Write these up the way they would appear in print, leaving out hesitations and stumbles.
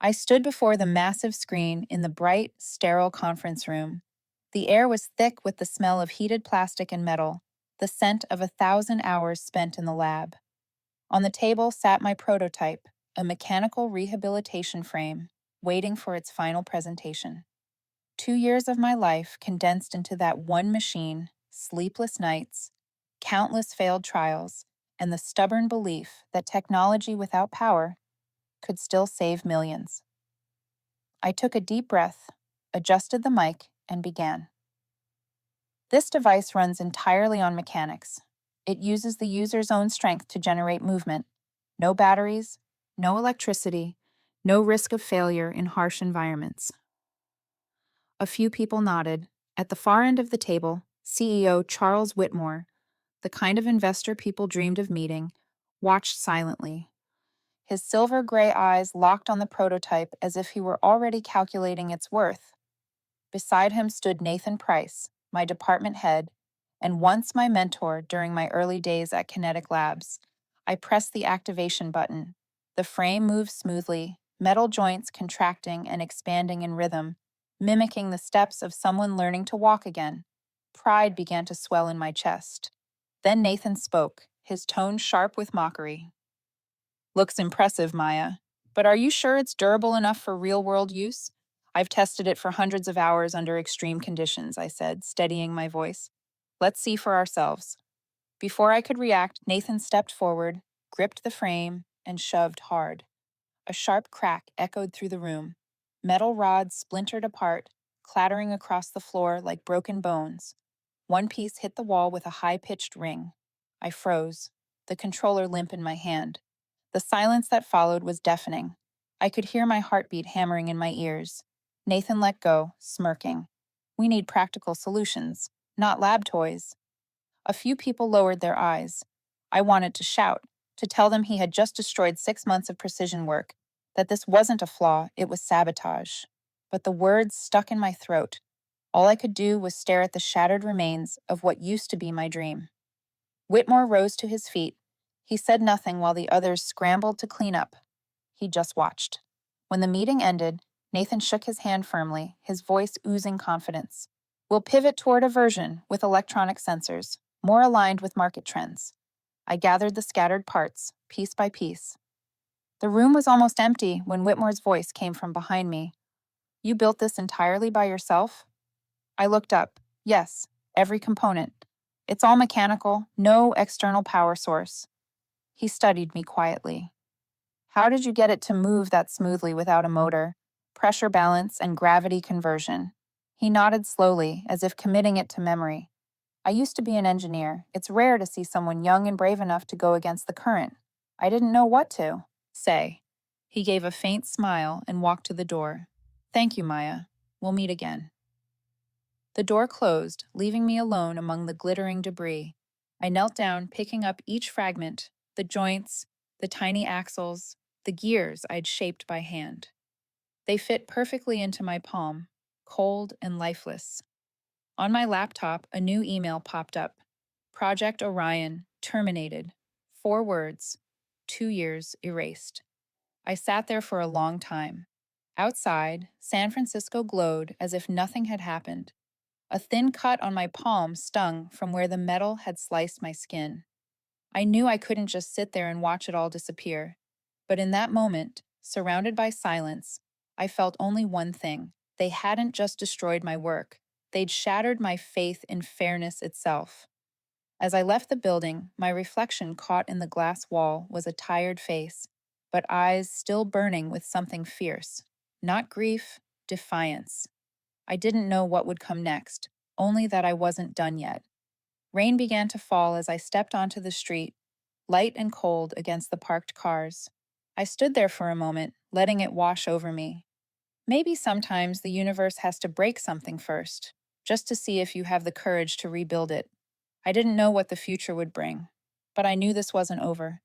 I stood before the massive screen in the bright, sterile conference room. The air was thick with the smell of heated plastic and metal, the scent of 1,000 hours spent in the lab. On the table sat my prototype, a mechanical rehabilitation frame, waiting for its final presentation. 2 years of my life condensed into that one machine, sleepless nights, countless failed trials, and the stubborn belief that technology without power could still save millions. I took a deep breath, adjusted the mic, and began. This device runs entirely on mechanics. It uses the user's own strength to generate movement. No batteries, no electricity, no risk of failure in harsh environments. A few people nodded. At the far end of the table, CEO Charles Whitmore, the kind of investor people dreamed of meeting, watched silently. His silver gray eyes locked on the prototype as if he were already calculating its worth. Beside him stood Nathan Price, my department head, and once my mentor during my early days at Kinetic Labs. I pressed the activation button. The frame moved smoothly, metal joints contracting and expanding in rhythm, mimicking the steps of someone learning to walk again. Pride began to swell in my chest. Then Nathan spoke, his tone sharp with mockery. Looks impressive, Maya. But are you sure it's durable enough for real-world use? I've tested it for hundreds of hours under extreme conditions, I said, steadying my voice. Let's see for ourselves. Before I could react, Nathan stepped forward, gripped the frame, and shoved hard. A sharp crack echoed through the room. Metal rods splintered apart, clattering across the floor like broken bones. One piece hit the wall with a high-pitched ring. I froze, the controller limp in my hand. The silence that followed was deafening. I could hear my heartbeat hammering in my ears. Nathan let go, smirking. We need practical solutions, not lab toys. A few people lowered their eyes. I wanted to shout, to tell them he had just destroyed 6 months of precision work, that this wasn't a flaw, it was sabotage. But the words stuck in my throat. All I could do was stare at the shattered remains of what used to be my dream. Whitmore rose to his feet. He said nothing while the others scrambled to clean up. He just watched. When the meeting ended, Nathan shook his hand firmly, his voice oozing confidence. We'll pivot toward a version with electronic sensors, more aligned with market trends. I gathered the scattered parts, piece by piece. The room was almost empty when Whitmore's voice came from behind me. You built this entirely by yourself? I looked up. Yes, every component. It's all mechanical, no external power source. He studied me quietly. How did you get it to move that smoothly without a motor, pressure balance, and gravity conversion? He nodded slowly, as if committing it to memory. I used to be an engineer. It's rare to see someone young and brave enough to go against the current. I didn't know what to say. He gave a faint smile and walked to the door. Thank you, Maya. We'll meet again. The door closed, leaving me alone among the glittering debris. I knelt down, picking up each fragment, the joints, the tiny axles, the gears I'd shaped by hand. They fit perfectly into my palm, cold and lifeless. On my laptop, a new email popped up. Project Orion, terminated. 4 words. 2 years erased. I sat there for a long time. Outside, San Francisco glowed as if nothing had happened. A thin cut on my palm stung from where the metal had sliced my skin. I knew I couldn't just sit there and watch it all disappear. But in that moment, surrounded by silence, I felt only one thing. They hadn't just destroyed my work. They'd shattered my faith in fairness itself. As I left the building, my reflection caught in the glass wall was a tired face, but eyes still burning with something fierce. Not grief, defiance. I didn't know what would come next, only that I wasn't done yet. Rain began to fall as I stepped onto the street, light and cold against the parked cars. I stood there for a moment, letting it wash over me. Maybe sometimes the universe has to break something first, just to see if you have the courage to rebuild it. I didn't know what the future would bring, but I knew this wasn't over.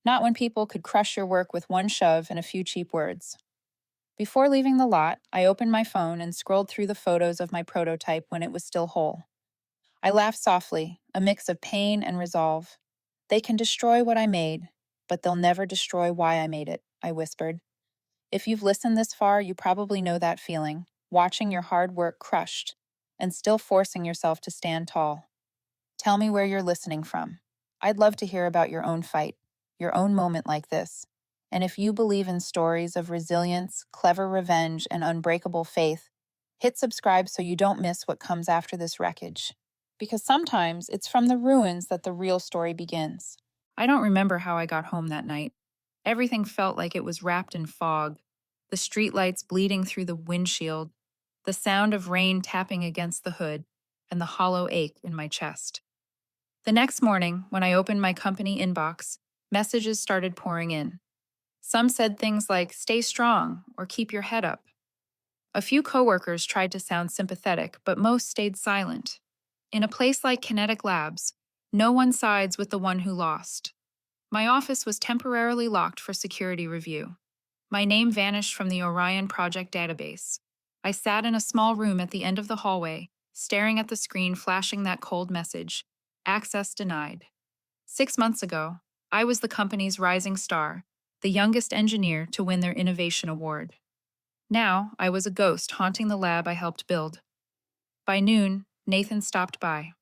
Not when people could crush your work with one shove and a few cheap words. Before leaving the lot, I opened my phone and scrolled through the photos of my prototype when it was still whole. I laughed softly, a mix of pain and resolve. They can destroy what I made, but they'll never destroy why I made it, I whispered. If you've listened this far, you probably know that feeling, watching your hard work crushed and still forcing yourself to stand tall. Tell me where you're listening from. I'd love to hear about your own fight, your own moment like this. And if you believe in stories of resilience, clever revenge, and unbreakable faith, hit subscribe so you don't miss what comes after this wreckage. Because sometimes it's from the ruins that the real story begins. I don't remember how I got home that night. Everything felt like it was wrapped in fog, the streetlights bleeding through the windshield, the sound of rain tapping against the hood, and the hollow ache in my chest. The next morning, when I opened my company inbox, messages started pouring in. Some said things like, "Stay strong," or "Keep your head up." A few coworkers tried to sound sympathetic, but most stayed silent. In a place like Kinetic Labs, no one sides with the one who lost. My office was temporarily locked for security review. My name vanished from the Orion Project database. I sat in a small room at the end of the hallway, staring at the screen flashing that cold message: access denied. 6 months ago, I was the company's rising star, the youngest engineer to win their innovation award. Now, I was a ghost haunting the lab I helped build. By noon, Nathan stopped by.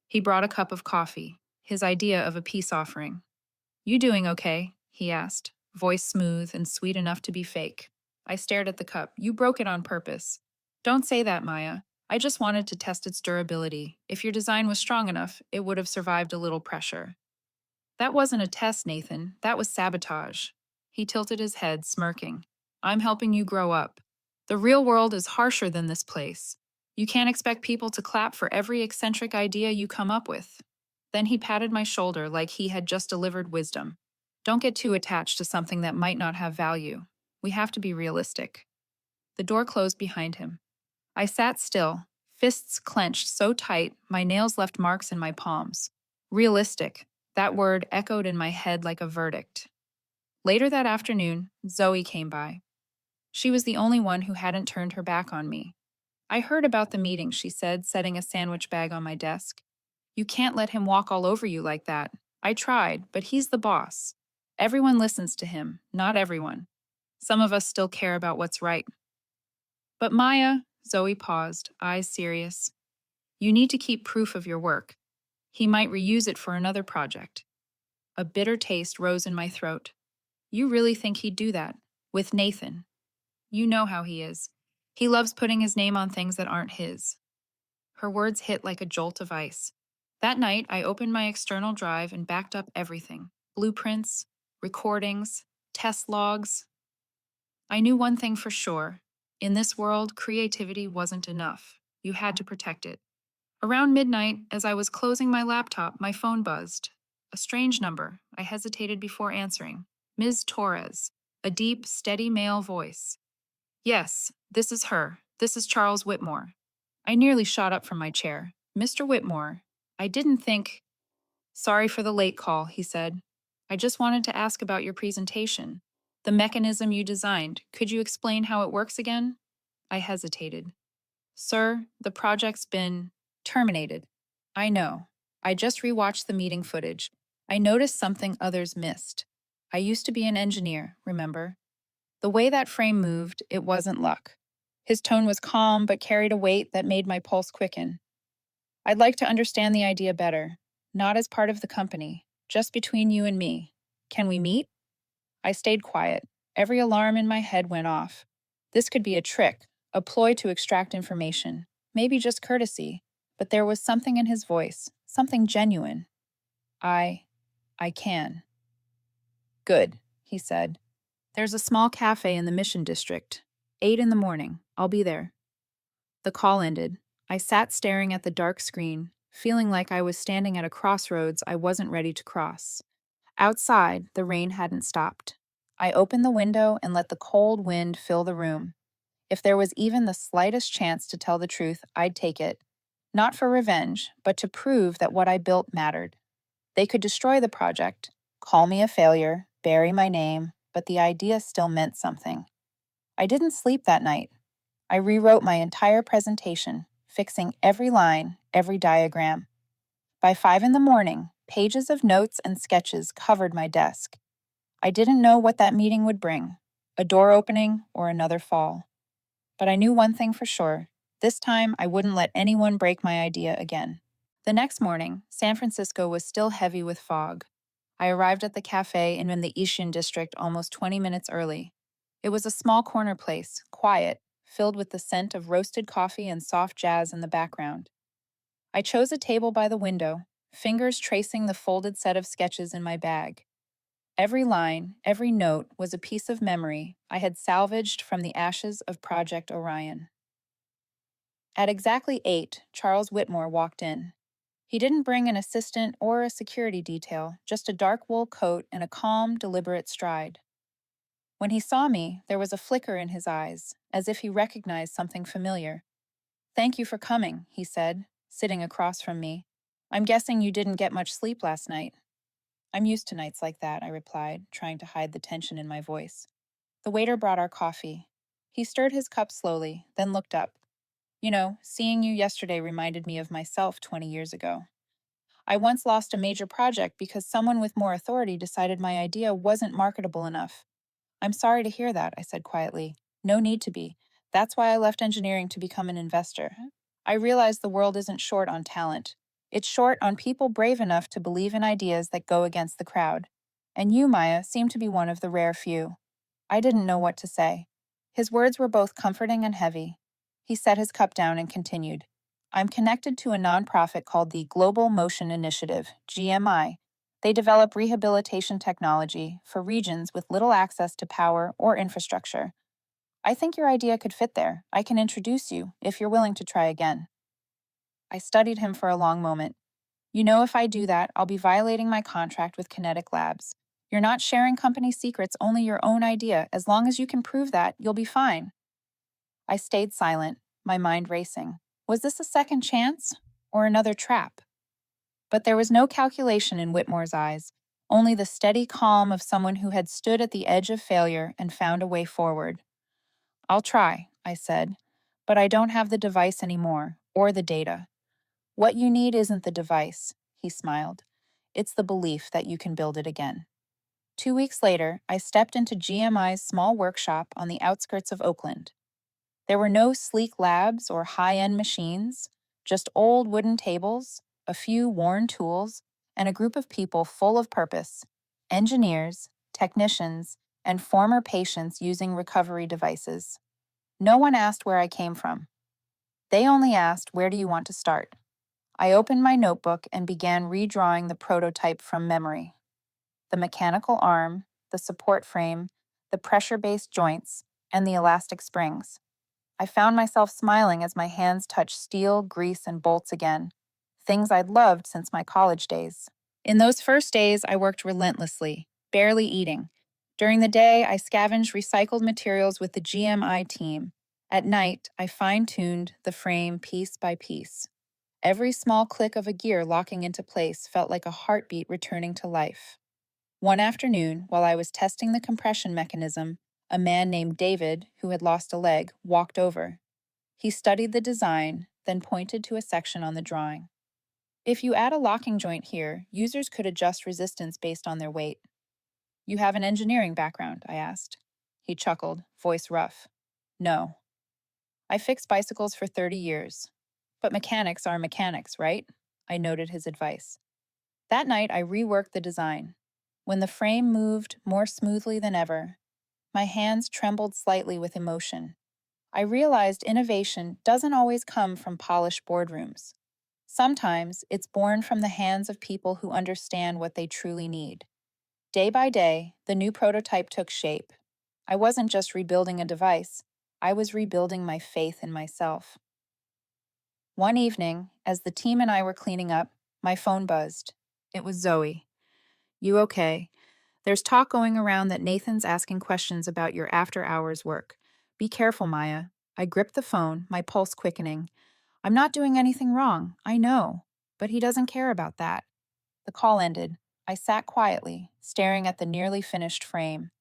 He brought a cup of coffee, his idea of a peace offering. "You doing okay?" he asked, voice smooth and sweet enough to be fake. I stared at the cup. "You broke it on purpose." "Don't say that, Maya. I just wanted to test its durability. If your design was strong enough, it would have survived a little pressure." "That wasn't a test, Nathan. That was sabotage." He tilted his head, smirking. "I'm helping you grow up. The real world is harsher than this place. You can't expect people to clap for every eccentric idea you come up with." Then he patted my shoulder like he had just delivered wisdom. "Don't get too attached to something that might not have value. We have to be realistic." The door closed behind him. I sat still, fists clenched so tight my nails left marks in my palms. Realistic. That word echoed in my head like a verdict. Later that afternoon, Zoe came by. She was the only one who hadn't turned her back on me. "I heard about the meeting," she said, setting a sandwich bag on my desk. "You can't let him walk all over you like that. I tried, but he's the boss. Everyone listens to him, not everyone. Some of us still care about what's right." "But Maya," Zoe paused, eyes serious, "you need to keep proof of your work. He might reuse it for another project." A bitter taste rose in my throat. "You really think he'd do that? With Nathan? You know how he is. He loves putting his name on things that aren't his." Her words hit like a jolt of ice. That night, I opened my external drive and backed up everything: blueprints, recordings, test logs. I knew one thing for sure. In this world, creativity wasn't enough. You had to protect it. Around midnight, as I was closing my laptop, my phone buzzed. A strange number. I hesitated before answering. Ms. Torres. A deep, steady male voice. "Yes, this is her. This is Charles Whitmore." I nearly shot up from my chair. "Mr. Whitmore, I didn't think—" "Sorry for the late call," he said. "I just wanted to ask about your presentation. The mechanism you designed. Could you explain how it works again?" I hesitated. "Sir, the project's been terminated." "I know. I just rewatched the meeting footage. I noticed something others missed. I used to be an engineer, remember? The way that frame moved, it wasn't luck." His tone was calm but carried a weight that made my pulse quicken. "I'd like to understand the idea better. Not as part of the company, just between you and me. Can we meet?" I stayed quiet. Every alarm in my head went off. This could be a trick, a ploy to extract information, maybe just courtesy, but there was something in his voice, something genuine. I I can." "Good," he said. "There's a small cafe in the Mission District. 8 in the morning. I'll be there." The call ended. I sat staring at the dark screen, feeling like I was standing at a crossroads I wasn't ready to cross. Outside, the rain hadn't stopped. I opened the window and let the cold wind fill the room. If there was even the slightest chance to tell the truth, I'd take it. Not for revenge, but to prove that what I built mattered. They could destroy the project, call me a failure, bury my name, but the idea still meant something. I didn't sleep that night. I rewrote my entire presentation, fixing every line, every diagram. By 5 in the morning, pages of notes and sketches covered my desk. I didn't know what that meeting would bring. a door opening, or another fall. But I knew one thing for sure. This time, I wouldn't let anyone break my idea again. The next morning, San Francisco was still heavy with fog. I arrived at the cafe in the Ishin district almost 20 minutes early. It was a small corner place, quiet, filled with the scent of roasted coffee and soft jazz in the background. I chose a table by the window, fingers tracing the folded set of sketches in my bag. Every line, every note was a piece of memory I had salvaged from the ashes of Project Orion. At exactly 8, Charles Whitmore walked in. He didn't bring an assistant or a security detail, just a dark wool coat and a calm, deliberate stride. When he saw me, there was a flicker in his eyes, as if he recognized something familiar. "Thank you for coming," he said, sitting across from me. "I'm guessing you didn't get much sleep last night." "I'm used to nights like that," I replied, trying to hide the tension in my voice. The waiter brought our coffee. He stirred his cup slowly, then looked up. Seeing you yesterday reminded me of myself 20 years ago. I once lost a major project because someone with more authority decided my idea wasn't marketable enough. "I'm sorry to hear that," I said quietly. "No need to be. That's why I left engineering to become an investor. I realized the world isn't short on talent. It's short on people brave enough to believe in ideas that go against the crowd. And you, Maya, seem to be one of the rare few." I didn't know what to say. His words were both comforting and heavy. He set his cup down and continued. "I'm connected to a nonprofit called the Global Motion Initiative, GMI. They develop rehabilitation technology for regions with little access to power or infrastructure. I think your idea could fit there. I can introduce you if you're willing to try again." I studied him for a long moment. If I do that, I'll be violating my contract with Kinetic Labs. You're not sharing company secrets, only your own idea. As long as you can prove that, you'll be fine." I stayed silent, my mind racing. Was this a second chance or another trap? But there was no calculation in Whitmore's eyes, only the steady calm of someone who had stood at the edge of failure and found a way forward. "I'll try," I said, "but I don't have the device anymore, or the data." "What you need isn't the device," he smiled. "It's the belief that you can build it again." 2 weeks later, I stepped into GMI's small workshop on the outskirts of Oakland. There were no sleek labs or high-end machines, just old wooden tables, a few worn tools, and a group of people full of purpose: engineers, technicians, and former patients using recovery devices. No one asked where I came from. They only asked, "Where do you want to start?" I opened my notebook and began redrawing the prototype from memory. The mechanical arm, the support frame, the pressure-based joints, and the elastic springs. I found myself smiling as my hands touched steel, grease, and bolts again, things I'd loved since my college days. In those first days, I worked relentlessly, barely eating. During the day, I scavenged recycled materials with the GMI team. At night, I fine-tuned the frame piece by piece. Every small click of a gear locking into place felt like a heartbeat returning to life. One afternoon, while I was testing the compression mechanism, a man named David, who had lost a leg, walked over. He studied the design, then pointed to a section on the drawing. "If you add a locking joint here, users could adjust resistance based on their weight." "You have an engineering background?" I asked. He chuckled, voice rough. "No. I fixed bicycles for 30 years. But mechanics are mechanics, right?" I noted his advice. That night, I reworked the design. When the frame moved more smoothly than ever, my hands trembled slightly with emotion. I realized innovation doesn't always come from polished boardrooms. Sometimes it's born from the hands of people who understand what they truly need. Day by day, the new prototype took shape. I wasn't just rebuilding a device, I was rebuilding my faith in myself. One evening, as the team and I were cleaning up, my phone buzzed. It was Zoe. "You okay? There's talk going around that Nathan's asking questions about your after-hours work. Be careful, Maya." I gripped the phone, my pulse quickening. "I'm not doing anything wrong, I know. But he doesn't care about that." The call ended. I sat quietly, staring at the nearly finished frame.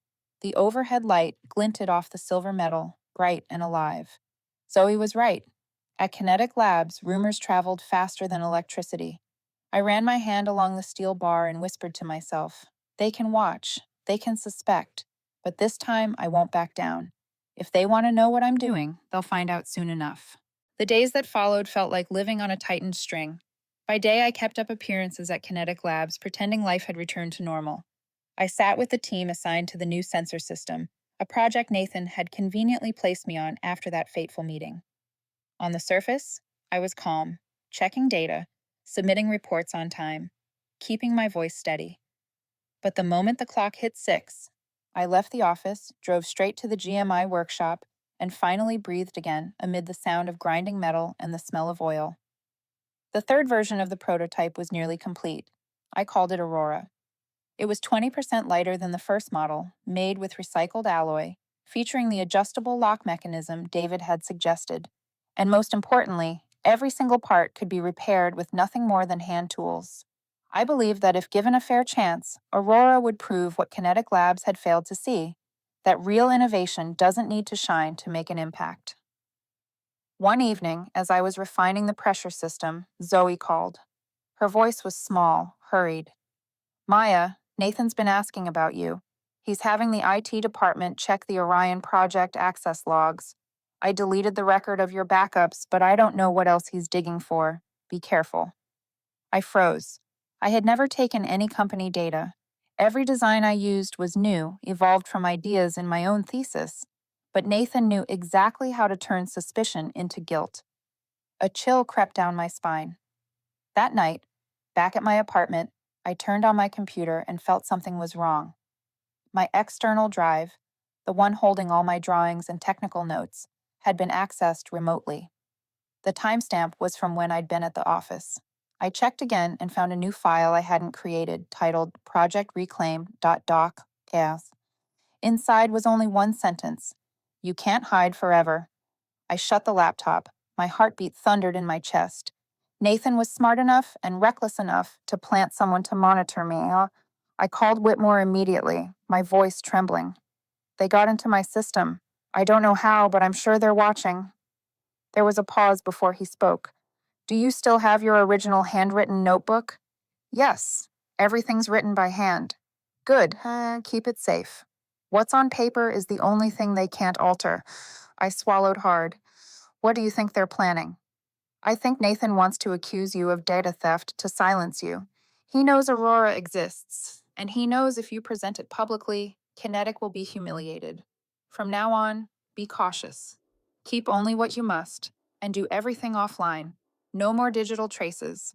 The overhead light glinted off the silver metal, bright and alive. Zoe was right. At Kinetic Labs, rumors traveled faster than electricity. I ran my hand along the steel bar and whispered to myself, "They can watch. They can suspect. But this time, I won't back down. If they want to know what I'm doing, they'll find out soon enough. The days that followed felt like living on a tightened string. By day, I kept up appearances at Kinetic Labs, pretending life had returned to normal. I sat with the team assigned to the new sensor system, a project Nathan had conveniently placed me on after that fateful meeting. On the surface, I was calm, checking data, submitting reports on time, keeping my voice steady. But the moment the clock hit 6, I left the office, drove straight to the GMI workshop, and finally breathed again amid the sound of grinding metal and the smell of oil. The third version of the prototype was nearly complete. I called it Aurora. It was 20% lighter than the first model, made with recycled alloy, featuring the adjustable lock mechanism David had suggested. And most importantly, every single part could be repaired with nothing more than hand tools. I believed that if given a fair chance, Aurora would prove what Kinetic Labs had failed to see, that real innovation doesn't need to shine to make an impact. One evening, as I was refining the pressure system, Zoe called. Her voice was small, hurried. Maya, Nathan's been asking about you. He's having the IT department check the Orion project access logs. I deleted the record of your backups, but I don't know what else he's digging for. Be careful. I froze. I had never taken any company data. Every design I used was new, evolved from ideas in my own thesis. But Nathan knew exactly how to turn suspicion into guilt. A chill crept down my spine. That night, back at my apartment, I turned on my computer and felt something was wrong. My external drive, the one holding all my drawings and technical notes, had been accessed remotely. The timestamp was from when I'd been at the office. I checked again and found a new file I hadn't created titled projectreclaim.doc.gas. Inside was only one sentence: "You can't hide forever." I shut the laptop. My heartbeat thundered in my chest. Nathan was smart enough and reckless enough to plant someone to monitor me. I called Whitmore immediately, my voice trembling. They got into my system. I don't know how, but I'm sure they're watching. There was a pause before he spoke. Do you still have your original handwritten notebook? Yes. Everything's written by hand. Good. Keep it safe. What's on paper is the only thing they can't alter. I swallowed hard. What do you think they're planning? I think Nathan wants to accuse you of data theft to silence you. He knows Aurora exists, and he knows if you present it publicly, Kinetic will be humiliated. From now on, be cautious. Keep only what you must, and do everything offline. No more digital traces.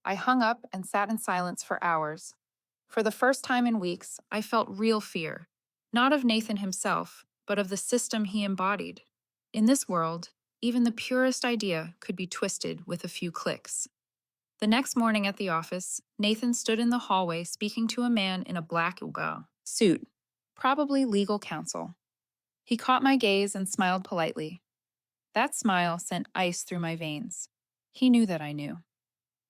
I hung up and sat in silence for hours. For the first time in weeks, I felt real fear. Not of Nathan himself, but of the system he embodied. In this world, even the purest idea could be twisted with a few clicks. The next morning at the office, Nathan stood in the hallway speaking to a man in a black suit, probably legal counsel. He caught my gaze and smiled politely. That smile sent ice through my veins. He knew that I knew.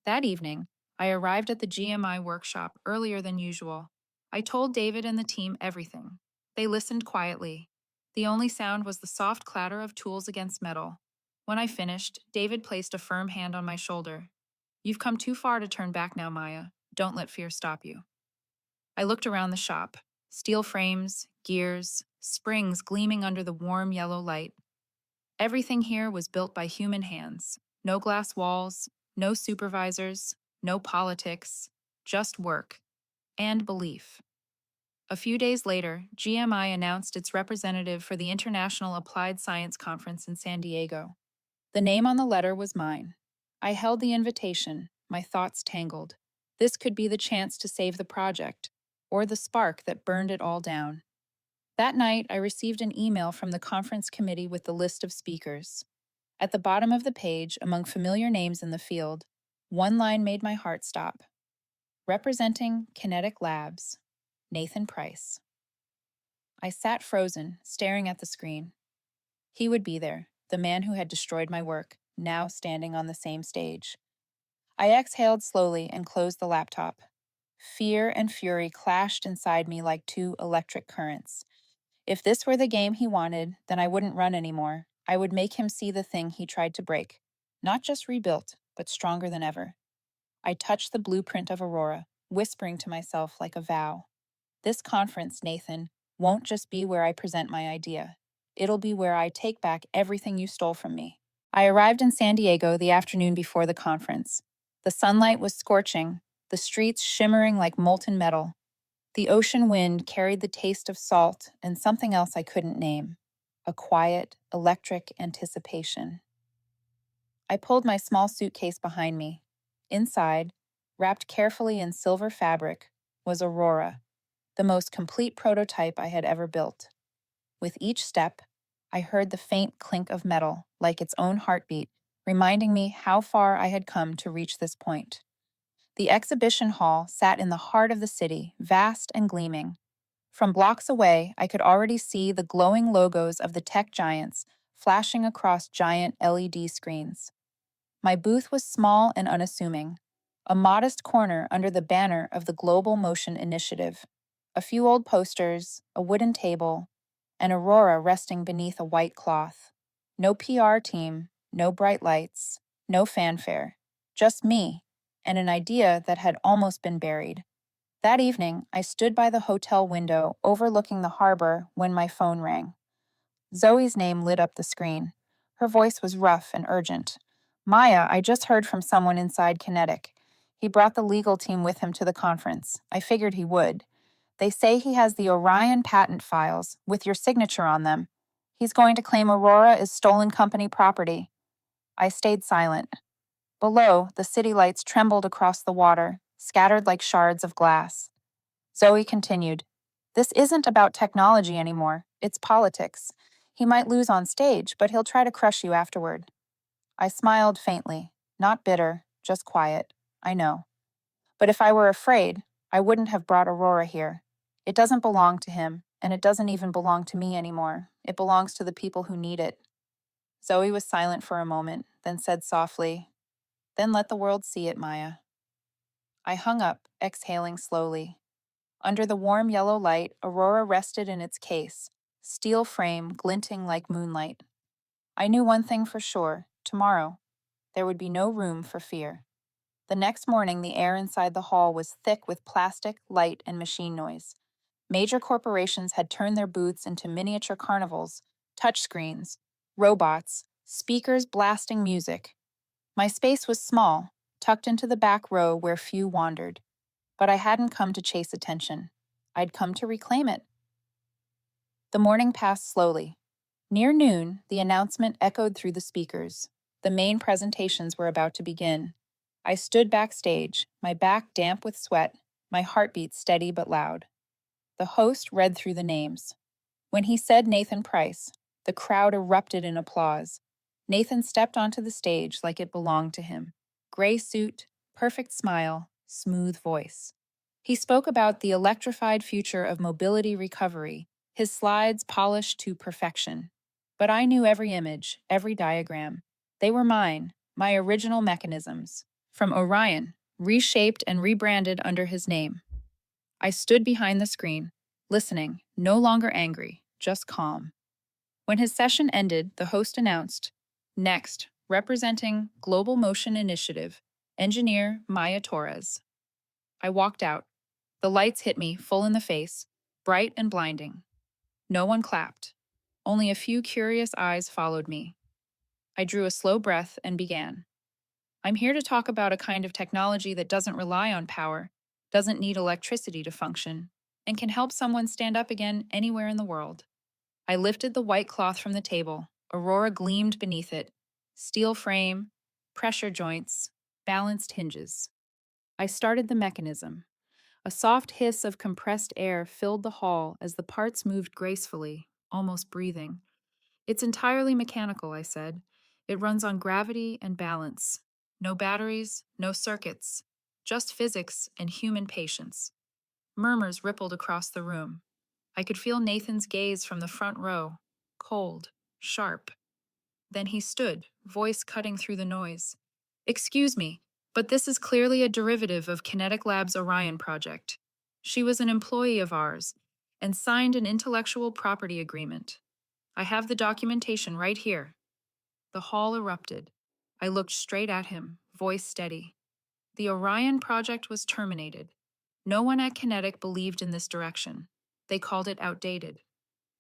That evening, I arrived at the GMI workshop earlier than usual. I told David and the team everything. They listened quietly. The only sound was the soft clatter of tools against metal. When I finished, David placed a firm hand on my shoulder. You've come too far to turn back now, Maya. Don't let fear stop you. I looked around the shop. Steel frames, gears, springs gleaming under the warm yellow light. Everything here was built by human hands. No glass walls, no supervisors, no politics, just work and belief. A few days later, GMI announced its representative for the International Applied Science Conference in San Diego. The name on the letter was mine. I held the invitation, my thoughts tangled. This could be the chance to save the project, or the spark that burned it all down. That night, I received an email from the conference committee with the list of speakers. At the bottom of the page, among familiar names in the field, one line made my heart stop. Representing Kinetic Labs, Nathan Price. I sat frozen, staring at the screen. He would be there, the man who had destroyed my work, now standing on the same stage. I exhaled slowly and closed the laptop. Fear and fury clashed inside me like two electric currents. If this were the game he wanted, then I wouldn't run anymore. I would make him see the thing he tried to break. Not just rebuilt, but stronger than ever. I touched the blueprint of Aurora, whispering to myself like a vow. This conference, Nathan, won't just be where I present my idea. It'll be where I take back everything you stole from me. I arrived in San Diego the afternoon before the conference. The sunlight was scorching, the streets shimmering like molten metal. The ocean wind carried the taste of salt and something else I couldn't name, a quiet, electric anticipation. I pulled my small suitcase behind me. Inside, wrapped carefully in silver fabric, was Aurora, the most complete prototype I had ever built. With each step, I heard the faint clink of metal, like its own heartbeat, reminding me how far I had come to reach this point. The exhibition hall sat in the heart of the city, vast and gleaming. From blocks away, I could already see the glowing logos of the tech giants flashing across giant LED screens. My booth was small and unassuming, a modest corner under the banner of the Global Motion Initiative. A few old posters, a wooden table, and Aurora resting beneath a white cloth. No PR team, no bright lights, no fanfare. Just me, and an idea that had almost been buried. That evening, I stood by the hotel window overlooking the harbor when my phone rang. Zoe's name lit up the screen. Her voice was rough and urgent. Maya, I just heard from someone inside Kinetic. He brought the legal team with him to the conference. I figured he would. They say he has the Orion patent files, with your signature on them. He's going to claim Aurora is stolen company property. I stayed silent. Below, the city lights trembled across the water, scattered like shards of glass. Zoe continued, This isn't about technology anymore. It's politics. He might lose on stage, but he'll try to crush you afterward. I smiled faintly, not bitter, just quiet. I know. But if I were afraid, I wouldn't have brought Aurora here. It doesn't belong to him, and it doesn't even belong to me anymore. It belongs to the people who need it. Zoe was silent for a moment, then said softly, Then let the world see it, Maya. I hung up, exhaling slowly. Under the warm yellow light, Aurora rested in its case, steel frame glinting like moonlight. I knew one thing for sure. Tomorrow, there would be no room for fear. The next morning, the air inside the hall was thick with plastic, light, and machine noise. Major corporations had turned their booths into miniature carnivals, touchscreens, robots, speakers blasting music. My space was small, tucked into the back row where few wandered. But I hadn't come to chase attention. I'd come to reclaim it. The morning passed slowly. Near noon, the announcement echoed through the speakers. The main presentations were about to begin. I stood backstage, my back damp with sweat, my heartbeat steady but loud. The host read through the names. When he said Nathan Price, the crowd erupted in applause. Nathan stepped onto the stage like it belonged to him. Gray suit, perfect smile, smooth voice. He spoke about the electrified future of mobility recovery, his slides polished to perfection. But I knew every image, every diagram. They were mine, my original mechanisms. From Orion, reshaped and rebranded under his name. I stood behind the screen, listening, no longer angry, just calm. When his session ended, the host announced, Next, representing Global Motion Initiative, engineer Maya Torres. I walked out. The lights hit me full in the face, bright and blinding. No one clapped. Only a few curious eyes followed me. I drew a slow breath and began. I'm here to talk about a kind of technology that doesn't rely on power, doesn't need electricity to function, and can help someone stand up again anywhere in the world. I lifted the white cloth from the table. Aurora gleamed beneath it. Steel frame, pressure joints, balanced hinges. I started the mechanism. A soft hiss of compressed air filled the hall as the parts moved gracefully, almost breathing. It's entirely mechanical, I said. It runs on gravity and balance. No batteries, no circuits, just physics and human patience. Murmurs rippled across the room. I could feel Nathan's gaze from the front row, cold, sharp. Then he stood, voice cutting through the noise. Excuse me, but this is clearly a derivative of Kinetic Labs' Orion project. She was an employee of ours and signed an intellectual property agreement. I have the documentation right here. The hall erupted. I looked straight at him, voice steady. The Orion project was terminated. No one at Kinetic believed in this direction. They called it outdated.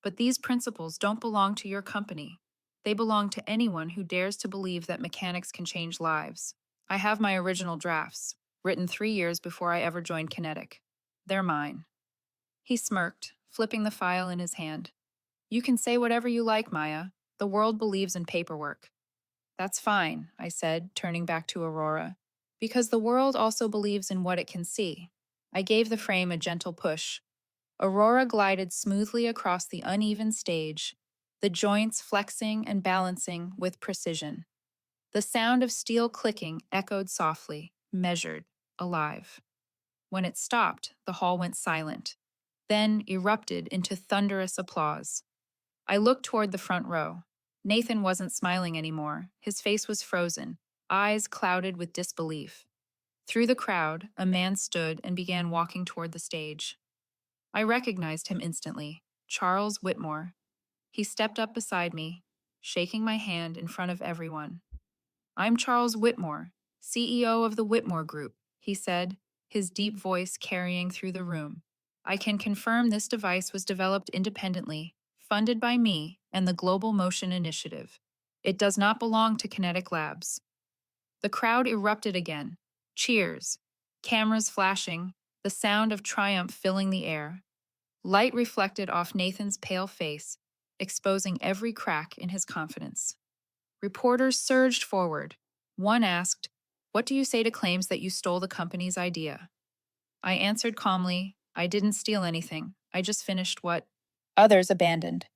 But these principles don't belong to your company. They belong to anyone who dares to believe that mechanics can change lives. I have my original drafts, written 3 years before I ever joined Kinetic. They're mine. He smirked, flipping the file in his hand. You can say whatever you like, Maya. The world believes in paperwork. That's fine, I said, turning back to Aurora, because the world also believes in what it can see. I gave the frame a gentle push. Aurora glided smoothly across the uneven stage, the joints flexing and balancing with precision. The sound of steel clicking echoed softly, measured, alive. When it stopped, the hall went silent, then erupted into thunderous applause. I looked toward the front row. Nathan wasn't smiling anymore. His face was frozen, eyes clouded with disbelief. Through the crowd, a man stood and began walking toward the stage. I recognized him instantly, Charles Whitmore. He stepped up beside me, shaking my hand in front of everyone. I'm Charles Whitmore, CEO of the Whitmore Group, he said, his deep voice carrying through the room. I can confirm this device was developed independently, funded by me and the Global Motion Initiative. It does not belong to Kinetic Labs. The crowd erupted again. Cheers, cameras flashing, the sound of triumph filling the air. Light reflected off Nathan's pale face, exposing every crack in his confidence. Reporters surged forward. One asked, "What do you say to claims that you stole the company's idea?" I answered calmly, "I didn't steal anything. I just finished what others abandoned."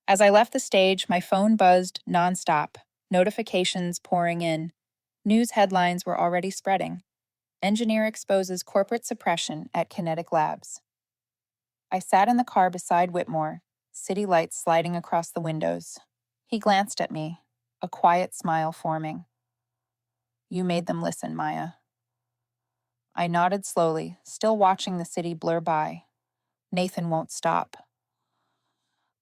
As I left the stage, my phone buzzed nonstop, notifications pouring in. News headlines were already spreading. Engineer exposes corporate suppression at Kinetic Labs. I sat in the car beside Whitmore, city lights sliding across the windows. He glanced at me, a quiet smile forming. You made them listen, Maya. I nodded slowly, still watching the city blur by. Nathan won't stop.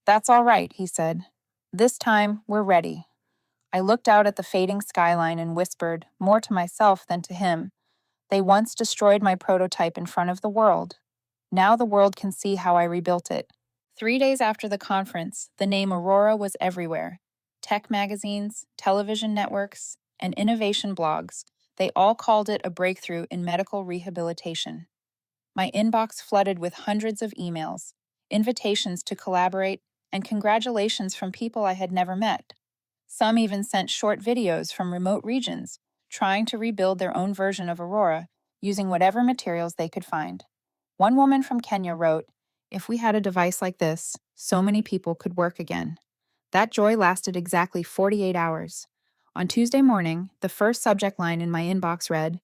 That's all right, he said. This time, we're ready. I looked out at the fading skyline and whispered, more to myself than to him, they once destroyed my prototype in front of the world. Now the world can see how I rebuilt it. 3 days after the conference, the name Aurora was everywhere. Tech magazines, television networks, and innovation blogs, they all called it a breakthrough in medical rehabilitation. My inbox flooded with hundreds of emails, invitations to collaborate, and congratulations from people I had never met. Some even sent short videos from remote regions, trying to rebuild their own version of Aurora using whatever materials they could find. One woman from Kenya wrote, "If we had a device like this, so many people could work again." That joy lasted exactly 48 hours. On Tuesday morning, the first subject line in my inbox read,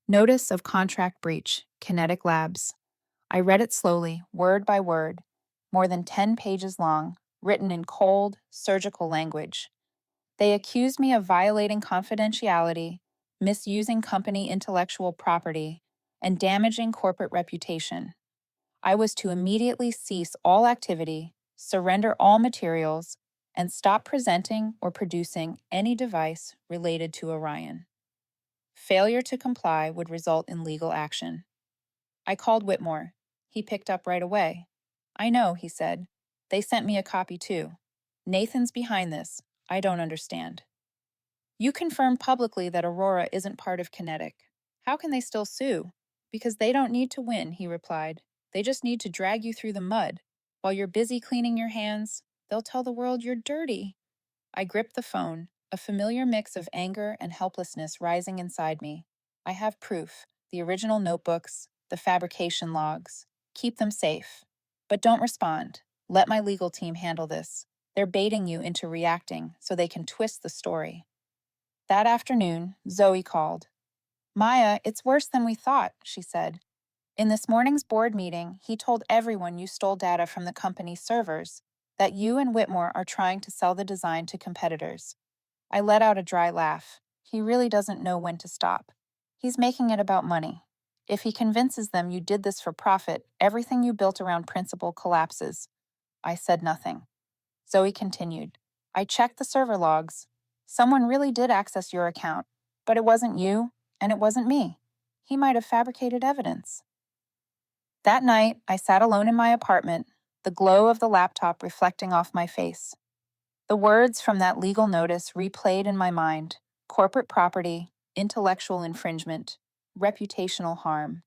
"Notice of Contract Breach, Kinetic Labs." I read it slowly, word by word, more than 10 pages long, written in cold, surgical language. They accused me of violating confidentiality, misusing company intellectual property, and damaging corporate reputation. I was to immediately cease all activity, surrender all materials, and stop presenting or producing any device related to Orion. Failure to comply would result in legal action. I called Whitmore. He picked up right away. I know, he said. They sent me a copy too. Nathan's behind this. I don't understand. You confirmed publicly that Aurora isn't part of Kinetic. How can they still sue? Because they don't need to win, he replied. They just need to drag you through the mud. While you're busy cleaning your hands, they'll tell the world you're dirty. I gripped the phone, a familiar mix of anger and helplessness rising inside me. I have proof, the original notebooks, the fabrication logs. Keep them safe. But don't respond. Let my legal team handle this. They're baiting you into reacting so they can twist the story. That afternoon, Zoe called. Maya, it's worse than we thought, she said. In this morning's board meeting, he told everyone you stole data from the company's servers, that you and Whitmore are trying to sell the design to competitors. I let out a dry laugh. He really doesn't know when to stop. He's making it about money. If he convinces them you did this for profit, everything you built around principle collapses. I said nothing. Zoe continued. I checked the server logs. Someone really did access your account, but it wasn't you, and it wasn't me. He might have fabricated evidence. That night, I sat alone in my apartment, the glow of the laptop reflecting off my face. The words from that legal notice replayed in my mind: corporate property, intellectual infringement, reputational harm.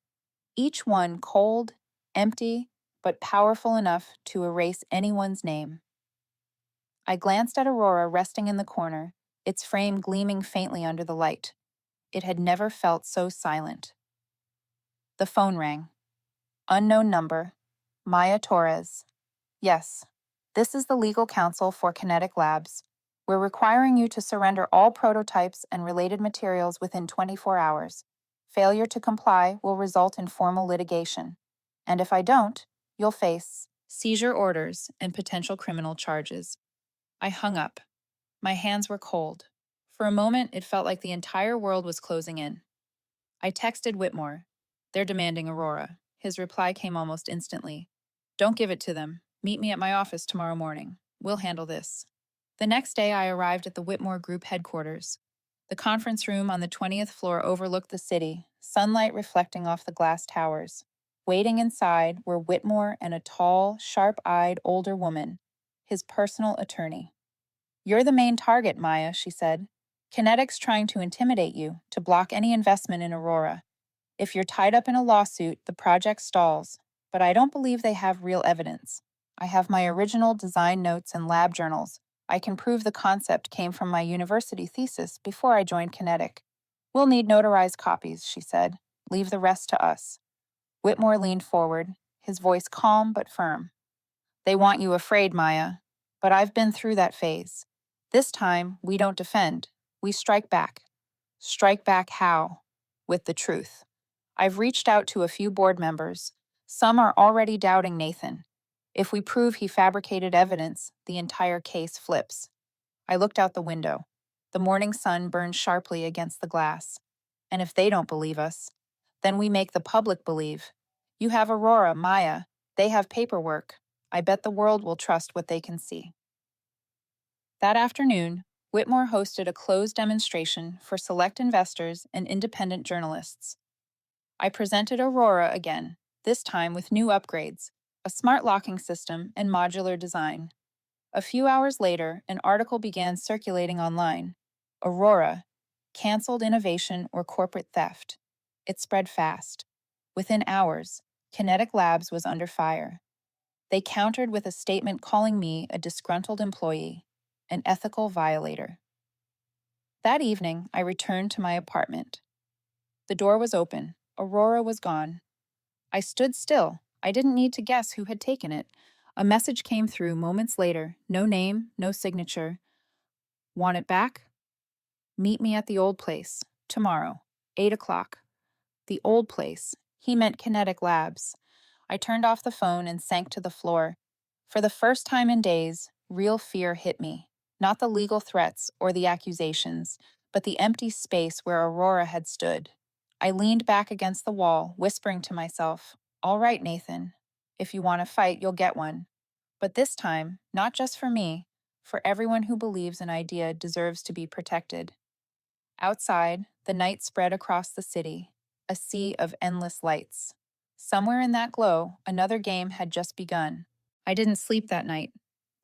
Each one cold, empty, but powerful enough to erase anyone's name. I glanced at Aurora resting in the corner, its frame gleaming faintly under the light. It had never felt so silent. The phone rang. Unknown number. Maya Torres. Yes, this is the legal counsel for Kinetic Labs. We're requiring you to surrender all prototypes and related materials within 24 hours. Failure to comply will result in formal litigation. And if I don't, you'll face seizure orders and potential criminal charges. I hung up. My hands were cold. For a moment, it felt like the entire world was closing in. I texted Whitmore. They're demanding Aurora. His reply came almost instantly. Don't give it to them. Meet me at my office tomorrow morning. We'll handle this. The next day, I arrived at the Whitmore Group headquarters. The conference room on the 20th floor overlooked the city, sunlight reflecting off the glass towers. Waiting inside were Whitmore and a tall, sharp-eyed older woman, his personal attorney. You're the main target, Maya, she said. Kinetic's trying to intimidate you, to block any investment in Aurora. If you're tied up in a lawsuit, the project stalls, but I don't believe they have real evidence. I have my original design notes and lab journals. I can prove the concept came from my university thesis before I joined Kinetic. We'll need notarized copies, she said. Leave the rest to us. Whitmore leaned forward, his voice calm but firm. They want you afraid, Maya, but I've been through that phase. This time, we don't defend. We strike back. Strike back how? With the truth. I've reached out to a few board members. Some are already doubting Nathan. If we prove he fabricated evidence, the entire case flips. I looked out the window. The morning sun burned sharply against the glass. And if they don't believe us, then we make the public believe. You have Aurora, Maya. They have paperwork. I bet the world will trust what they can see. That afternoon, Whitmore hosted a closed demonstration for select investors and independent journalists. I presented Aurora again, this time with new upgrades, a smart locking system and modular design. A few hours later, an article began circulating online. Aurora, canceled innovation or corporate theft. It spread fast. Within hours, Kinetic Labs was under fire. They countered with a statement calling me a disgruntled employee, an ethical violator. That evening, I returned to my apartment. The door was open. Aurora was gone. I stood still. I didn't need to guess who had taken it. A message came through moments later. No name, no signature. Want it back? Meet me at the old place. Tomorrow. 8 o'clock. The old place. He meant Kinetic Labs. I turned off the phone and sank to the floor. For the first time in days, real fear hit me. Not the legal threats or the accusations, but the empty space where Aurora had stood. I leaned back against the wall, whispering to myself, "All right, Nathan. If you want to fight, you'll get one. But this time, not just for me, for everyone who believes an idea deserves to be protected." Outside, the night spread across the city, a sea of endless lights. Somewhere in that glow, another game had just begun. I didn't sleep that night.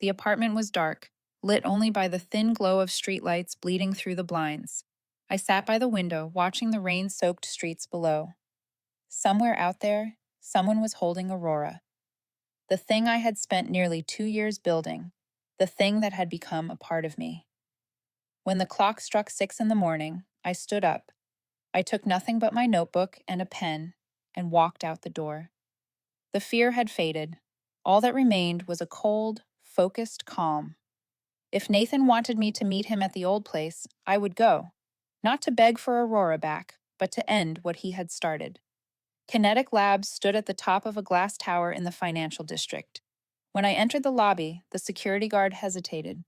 The apartment was dark, lit only by the thin glow of streetlights bleeding through the blinds. I sat by the window, watching the rain-soaked streets below. Somewhere out there, someone was holding Aurora. The thing I had spent nearly 2 years building, the thing that had become a part of me. When the clock struck 6 in the morning, I stood up. I took nothing but my notebook and a pen and walked out the door. The fear had faded. All that remained was a cold, focused calm. If Nathan wanted me to meet him at the old place, I would go. Not to beg for Aurora back, but to end what he had started. Kinetic Labs stood at the top of a glass tower in the financial district. When I entered the lobby, the security guard hesitated.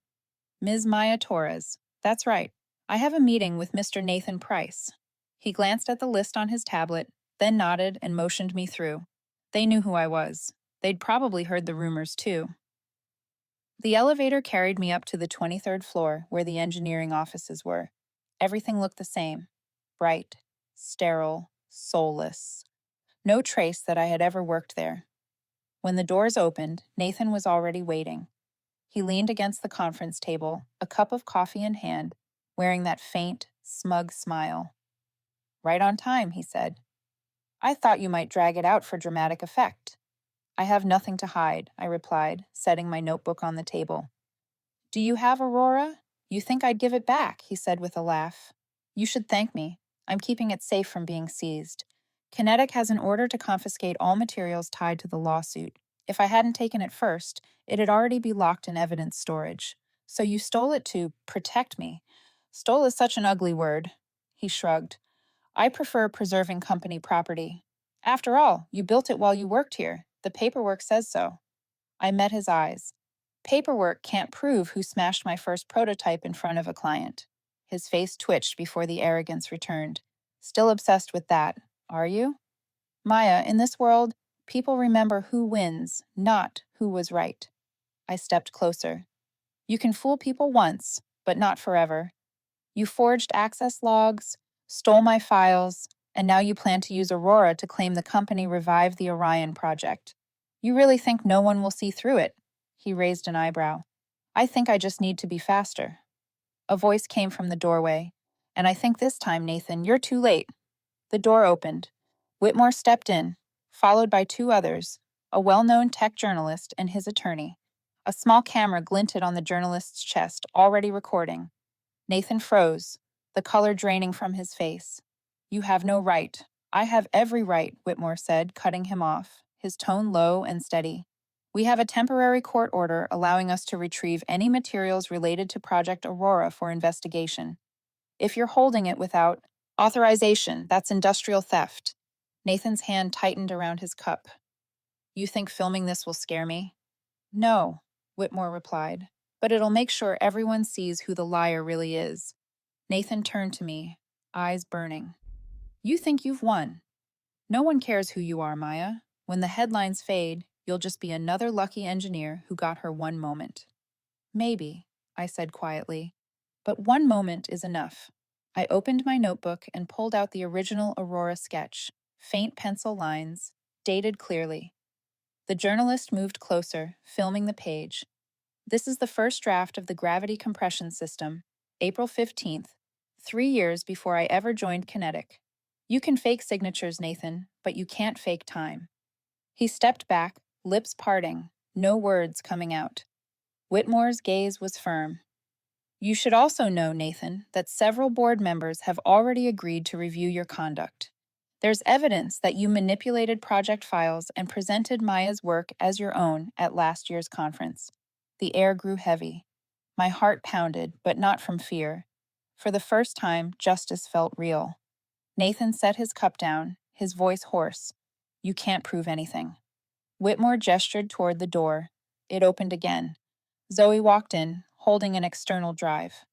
"Ms. Maya Torres, that's right. I have a meeting with Mr. Nathan Price." He glanced at the list on his tablet, then nodded and motioned me through. They knew who I was. They'd probably heard the rumors, too. The elevator carried me up to the 23rd floor, where the engineering offices were. Everything looked the same. Bright, sterile, soulless. No trace that I had ever worked there. When the doors opened, Nathan was already waiting. He leaned against the conference table, a cup of coffee in hand, wearing that faint, smug smile. "Right on time," he said. "I thought you might drag it out for dramatic effect." "I have nothing to hide," I replied, setting my notebook on the table. "Do you have Aurora? You think I'd give it back," he said with a laugh. "You should thank me. I'm keeping it safe from being seized. Kinetic has an order to confiscate all materials tied to the lawsuit. If I hadn't taken it first, it'd already be locked in evidence storage. So you stole it to protect me. Stole is such an ugly word." He shrugged. "I prefer preserving company property. After all, you built it while you worked here. The paperwork says so." I met his eyes. "Paperwork can't prove who smashed my first prototype in front of a client." His face twitched before the arrogance returned. "Still obsessed with that, are you?" "Maya, in this world, people remember who wins, not who was right." I stepped closer. "You can fool people once, but not forever. You forged access logs, stole my files, and now you plan to use Aurora to claim the company revived the Orion project. You really think no one will see through it?" He raised an eyebrow. "I think I just need to be faster." A voice came from the doorway. "And I think this time, Nathan, you're too late." The door opened. Whitmore stepped in, followed by two others, a well-known tech journalist and his attorney. A small camera glinted on the journalist's chest, already recording. Nathan froze, the color draining from his face. "You have no right." "I have every right," Whitmore said, cutting him off, his tone low and steady. "We have a temporary court order allowing us to retrieve any materials related to Project Aurora for investigation. If you're holding it without authorization, that's industrial theft." Nathan's hand tightened around his cup. "You think filming this will scare me?" "No," Whitmore replied, "but it'll make sure everyone sees who the liar really is." Nathan turned to me, eyes burning. "You think you've won. No one cares who you are, Maya. When the headlines fade, you'll just be another lucky engineer who got her one moment." "Maybe," I said quietly, "but one moment is enough." I opened my notebook and pulled out the original Aurora sketch, faint pencil lines, dated clearly. The journalist moved closer, filming the page. "This is the first draft of the gravity compression system, April 15th, 3 years before I ever joined Kinetic. You can fake signatures, Nathan, but you can't fake time." He stepped back, lips parting, no words coming out. Whitmore's gaze was firm. "You should also know, Nathan, that several board members have already agreed to review your conduct. There's evidence that you manipulated project files and presented Maya's work as your own at last year's conference." The air grew heavy. My heart pounded, but not from fear. For the first time, justice felt real. Nathan set his cup down, his voice hoarse. "You can't prove anything." Whitmore gestured toward the door. It opened again. Zoe walked in, holding an external drive.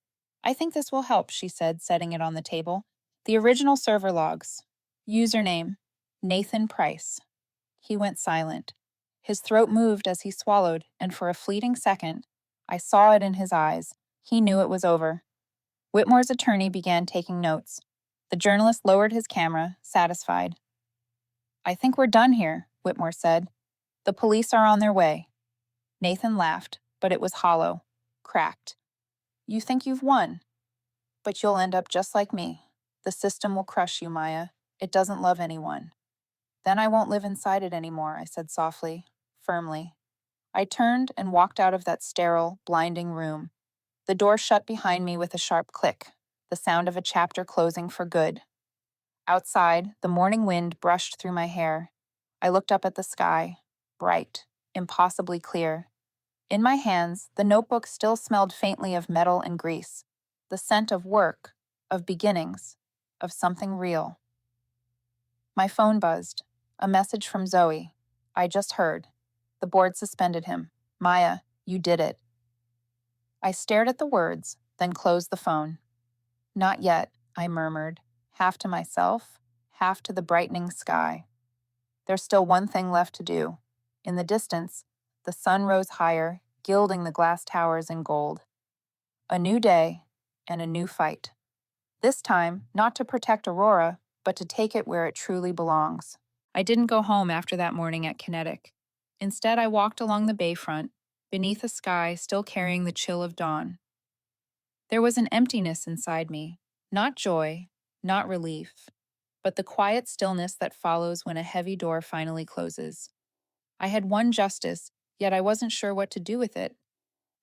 "I think this will help," she said, setting it on the table. "The original server logs. Username, Nathan Price." He went silent. His throat moved as he swallowed, and for a fleeting second, I saw it in his eyes. He knew it was over. Whitmore's attorney began taking notes. The journalist lowered his camera, satisfied. "I think we're done here," Whitmore said. "The police are on their way." Nathan laughed, but it was hollow, cracked. "You think you've won, but you'll end up just like me. The system will crush you, Maya. It doesn't love anyone." "Then I won't live inside it anymore," I said softly, firmly. I turned and walked out of that sterile, blinding room. The door shut behind me with a sharp click, the sound of a chapter closing for good. Outside, the morning wind brushed through my hair. I looked up at the sky, bright, impossibly clear. In my hands, the notebook still smelled faintly of metal and grease, the scent of work, of beginnings, of something real. My phone buzzed. A message from Zoe. I just heard. The board suspended him. "Maya, you did it." I stared at the words, then closed the phone. "Not yet," I murmured, half to myself, half to the brightening sky. There's still one thing left to do. In the distance, the sun rose higher, gilding the glass towers in gold. A new day and a new fight. This time, not to protect Aurora, but to take it where it truly belongs. I didn't go home after that morning at Kinetic. Instead, I walked along the bayfront, beneath a sky still carrying the chill of dawn. There was an emptiness inside me, not joy, not relief, but the quiet stillness that follows when a heavy door finally closes. I had won justice, yet I wasn't sure what to do with it.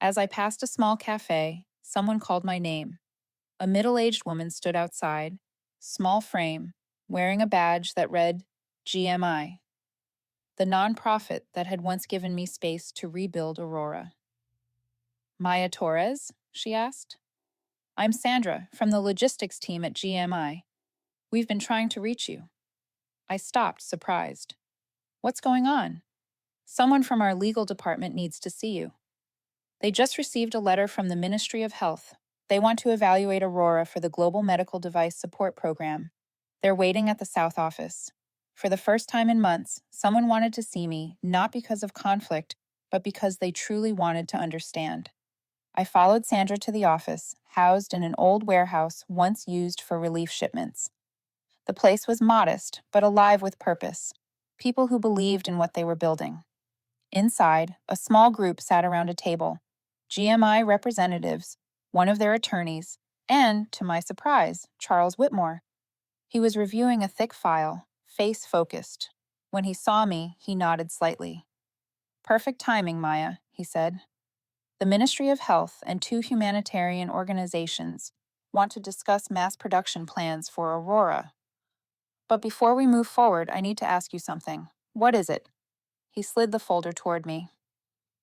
As I passed a small cafe, someone called my name. A middle-aged woman stood outside, small frame, wearing a badge that read GMI, the nonprofit that had once given me space to rebuild Aurora. Maya Torres? She asked. I'm Sandra, from the logistics team at GMI. We've been trying to reach you. I stopped, surprised. What's going on? Someone from our legal department needs to see you. They just received a letter from the Ministry of Health. They want to evaluate Aurora for the Global Medical Device Support Program. They're waiting at the South Office. For the first time in months, someone wanted to see me, not because of conflict, but because they truly wanted to understand. I followed Sandra to the office, housed in an old warehouse once used for relief shipments. The place was modest, but alive with purpose. People who believed in what they were building. Inside, a small group sat around a table. GMI representatives, one of their attorneys, and, to my surprise, Charles Whitmore. He was reviewing a thick file, face focused. When he saw me, he nodded slightly. Perfect timing, Maya, he said. The Ministry of Health and two humanitarian organizations want to discuss mass production plans for Aurora. But before we move forward, I need to ask you something. What is it? He slid the folder toward me.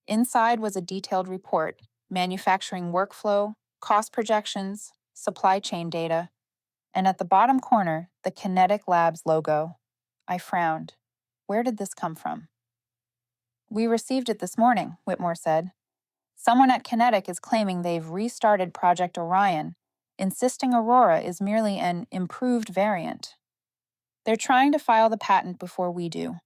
Inside was a detailed report, manufacturing workflow, cost projections, supply chain data, and at the bottom corner, the Kinetic Labs logo. I frowned. Where did this come from? We received it this morning, Whitmore said. Someone at Kinetic is claiming they've restarted Project Orion, insisting Aurora is merely an improved variant. They're trying to file the patent before we do.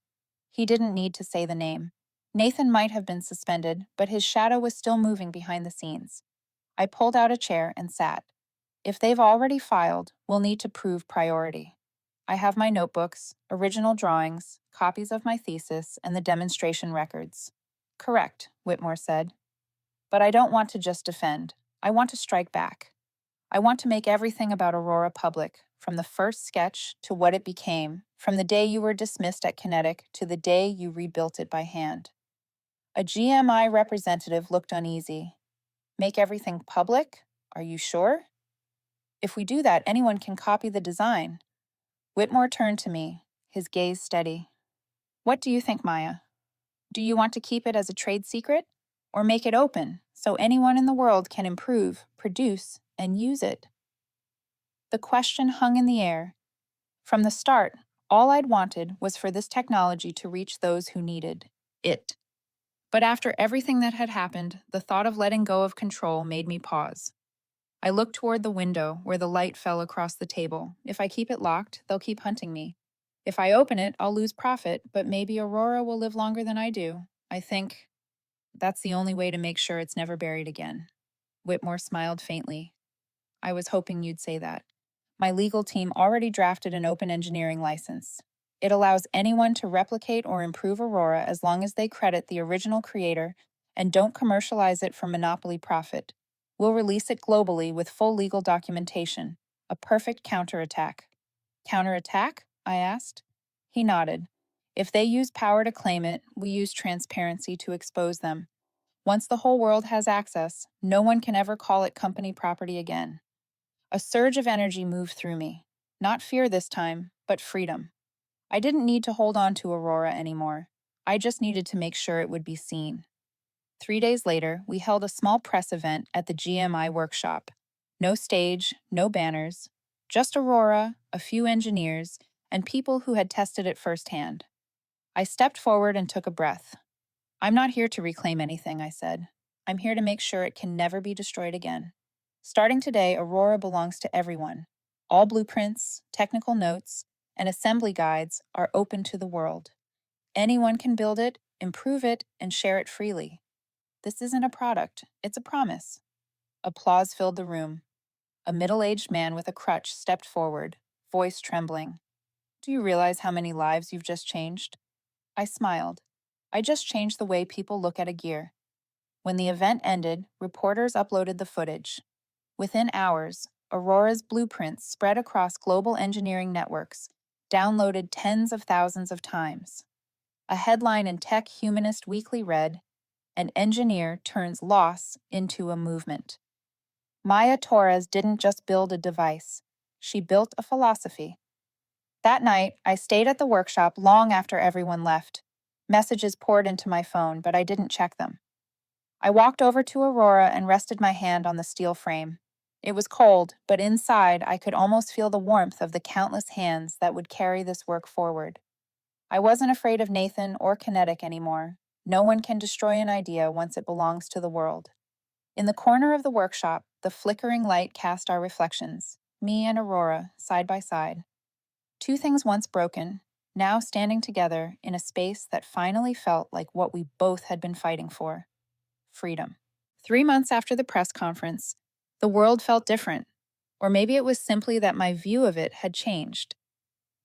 He didn't need to say the name. Nathan might have been suspended, but his shadow was still moving behind the scenes. I pulled out a chair and sat. If they've already filed, we'll need to prove priority. I have my notebooks, original drawings, copies of my thesis, and the demonstration records. Correct, Whitmore said. But I don't want to just defend. I want to strike back. I want to make everything about Aurora public, from the first sketch to what it became, from the day you were dismissed at Kinetic to the day you rebuilt it by hand. A GMI representative looked uneasy. Make everything public? Are you sure? If we do that, anyone can copy the design. Whitmore turned to me, his gaze steady. What do you think, Maya? Do you want to keep it as a trade secret? Or make it open, so anyone in the world can improve, produce, and use it? The question hung in the air. From the start, all I'd wanted was for this technology to reach those who needed it. But after everything that had happened, the thought of letting go of control made me pause. I looked toward the window where the light fell across the table. If I keep it locked, they'll keep hunting me. If I open it, I'll lose profit, but maybe Aurora will live longer than I do. I think that's the only way to make sure it's never buried again. Whitmore smiled faintly. I was hoping you'd say that. My legal team already drafted an open engineering license. It allows anyone to replicate or improve Aurora as long as they credit the original creator and don't commercialize it for monopoly profit. We'll release it globally with full legal documentation. A perfect counterattack. Counterattack? I asked. He nodded. If they use power to claim it, we use transparency to expose them. Once the whole world has access, no one can ever call it company property again. A surge of energy moved through me. Not fear this time, but freedom. I didn't need to hold on to Aurora anymore. I just needed to make sure it would be seen. 3 days later, we held a small press event at the GMI workshop. No stage, no banners, just Aurora, a few engineers, and people who had tested it firsthand. I stepped forward and took a breath. I'm not here to reclaim anything, I said. I'm here to make sure it can never be destroyed again. Starting today, Aurora belongs to everyone. All blueprints, technical notes, and assembly guides are open to the world. Anyone can build it, improve it, and share it freely. This isn't a product, it's a promise. Applause filled the room. A middle-aged man with a crutch stepped forward, voice trembling. Do you realize how many lives you've just changed? I smiled. I just changed the way people look at a gear. When the event ended, reporters uploaded the footage. Within hours, Aurora's blueprints spread across global engineering networks, downloaded tens of thousands of times. A headline in Tech Humanist Weekly read, "An engineer turns loss into a movement." Maya Torres didn't just build a device, she built a philosophy. That night, I stayed at the workshop long after everyone left. Messages poured into my phone, but I didn't check them. I walked over to Aurora and rested my hand on the steel frame. It was cold, but inside I could almost feel the warmth of the countless hands that would carry this work forward. I wasn't afraid of Nathan or Kinetic anymore. No one can destroy an idea once it belongs to the world. In the corner of the workshop, the flickering light cast our reflections, me and Aurora, side by side. Two things once broken, now standing together in a space that finally felt like what we both had been fighting for: freedom. 3 months after the press conference, the world felt different, or maybe it was simply that my view of it had changed.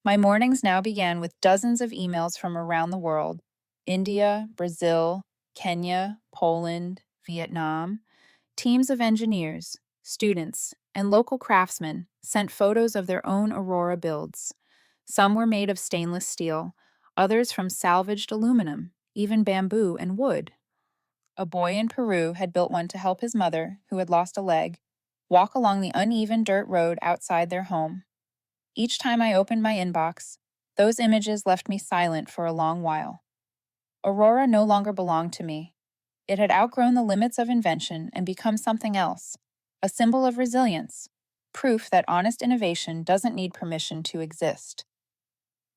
My mornings now began with dozens of emails from around the world: India, Brazil, Kenya, Poland, Vietnam. Teams of engineers, students, and local craftsmen sent photos of their own Aurora builds. Some were made of stainless steel, others from salvaged aluminum, even bamboo and wood. A boy in Peru had built one to help his mother, who had lost a leg, walk along the uneven dirt road outside their home. Each time I opened my inbox, those images left me silent for a long while. Aurora no longer belonged to me. It had outgrown the limits of invention and become something else, a symbol of resilience, proof that honest innovation doesn't need permission to exist.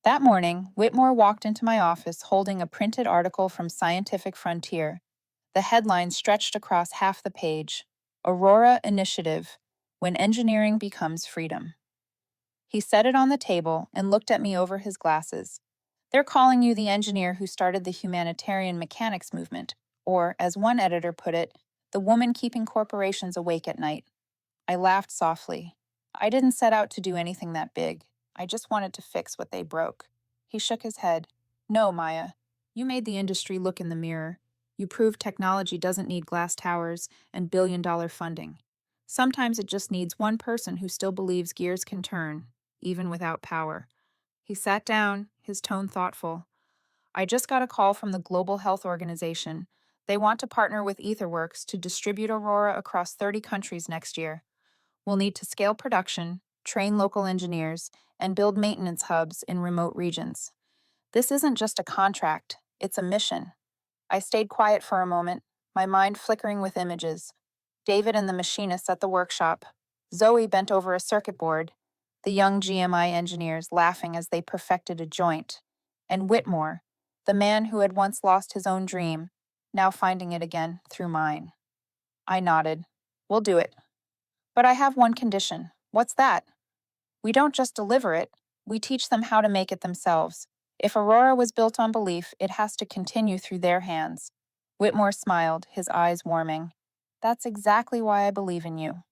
That morning, Whitmore walked into my office holding a printed article from Scientific Frontier. The headline stretched across half the page: Aurora Initiative, When Engineering Becomes Freedom. He set it on the table and looked at me over his glasses. "They're calling you the engineer who started the humanitarian mechanics movement, or, as one editor put it, the woman keeping corporations awake at night." I laughed softly. "I didn't set out to do anything that big. I just wanted to fix what they broke." He shook his head. "No, Maya. You made the industry look in the mirror. You proved technology doesn't need glass towers and billion-dollar funding. Sometimes it just needs one person who still believes gears can turn, even without power." He sat down, his tone thoughtful. "I just got a call from the Global Health Organization. They want to partner with EtherWorks to distribute Aurora across 30 countries next year. We'll need to scale production, train local engineers, and build maintenance hubs in remote regions. This isn't just a contract, it's a mission." I stayed quiet for a moment, my mind flickering with images. David and the machinists at the workshop, Zoe bent over a circuit board, the young GMI engineers laughing as they perfected a joint, and Whitmore, the man who had once lost his own dream, now finding it again through mine. I nodded. "We'll do it. But I have one condition." "What's that?" "We don't just deliver it, we teach them how to make it themselves. If Aurora was built on belief, it has to continue through their hands." Whitmore smiled, his eyes warming. "That's exactly why I believe in you."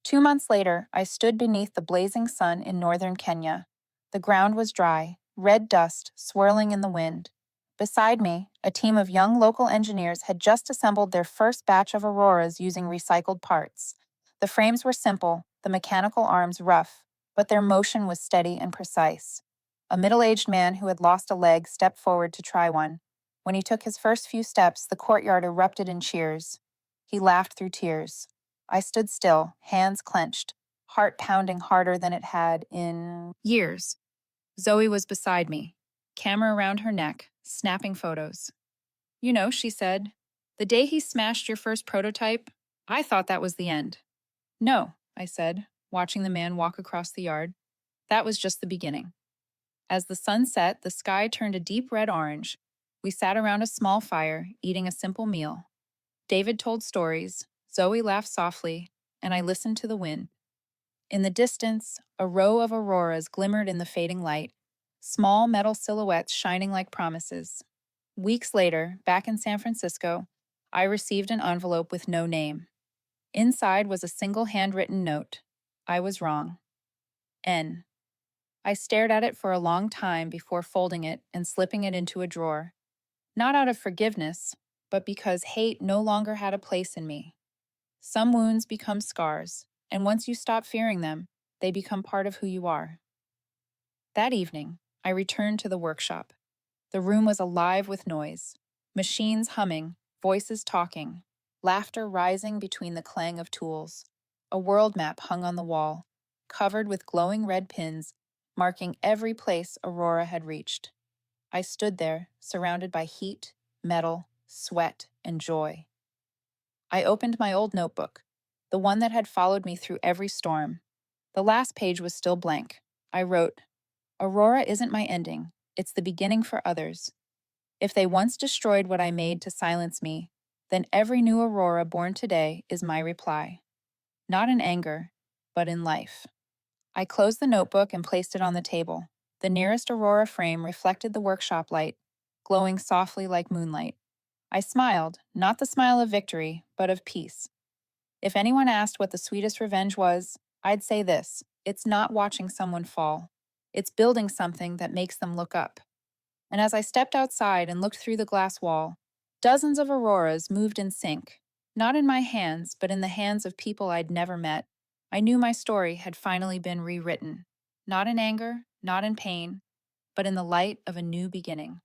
2 months later, I stood beneath the blazing sun in northern Kenya. The ground was dry, red dust swirling in the wind. Beside me, a team of young local engineers had just assembled their first batch of Auroras using recycled parts. The frames were simple, the mechanical arms rough, but their motion was steady and precise. A middle-aged man who had lost a leg stepped forward to try one. When he took his first few steps, the courtyard erupted in cheers. He laughed through tears. I stood still, hands clenched, heart pounding harder than it had in years. Zoe was beside me, camera around her neck, snapping photos. "You know," she said, "the day he smashed your first prototype, I thought that was the end." "No," I said, watching the man walk across the yard. "That was just the beginning." As the sun set, the sky turned a deep red orange. We sat around a small fire, eating a simple meal. David told stories, Zoe laughed softly, and I listened to the wind. In the distance, a row of auroras glimmered in the fading light, small metal silhouettes shining like promises. Weeks later, back in San Francisco, I received an envelope with no name. Inside was a single handwritten note. I was wrong. N. I stared at it for a long time before folding it and slipping it into a drawer. Not out of forgiveness, but because hate no longer had a place in me. Some wounds become scars, and once you stop fearing them, they become part of who you are. That evening, I returned to the workshop. The room was alive with noise, machines humming, voices talking, laughter rising between the clang of tools. A world map hung on the wall, covered with glowing red pins, marking every place Aurora had reached. I stood there, surrounded by heat, metal, sweat, and joy. I opened my old notebook, the one that had followed me through every storm. The last page was still blank. I wrote, "Aurora isn't my ending, it's the beginning for others. If they once destroyed what I made to silence me, then every new Aurora born today is my reply. Not in anger, but in life." I closed the notebook and placed it on the table. The nearest Aurora frame reflected the workshop light, glowing softly like moonlight. I smiled, not the smile of victory, but of peace. If anyone asked what the sweetest revenge was, I'd say this: it's not watching someone fall. It's building something that makes them look up. And as I stepped outside and looked through the glass wall, dozens of auroras moved in sync, not in my hands, but in the hands of people I'd never met. I knew my story had finally been rewritten, not in anger, not in pain, but in the light of a new beginning.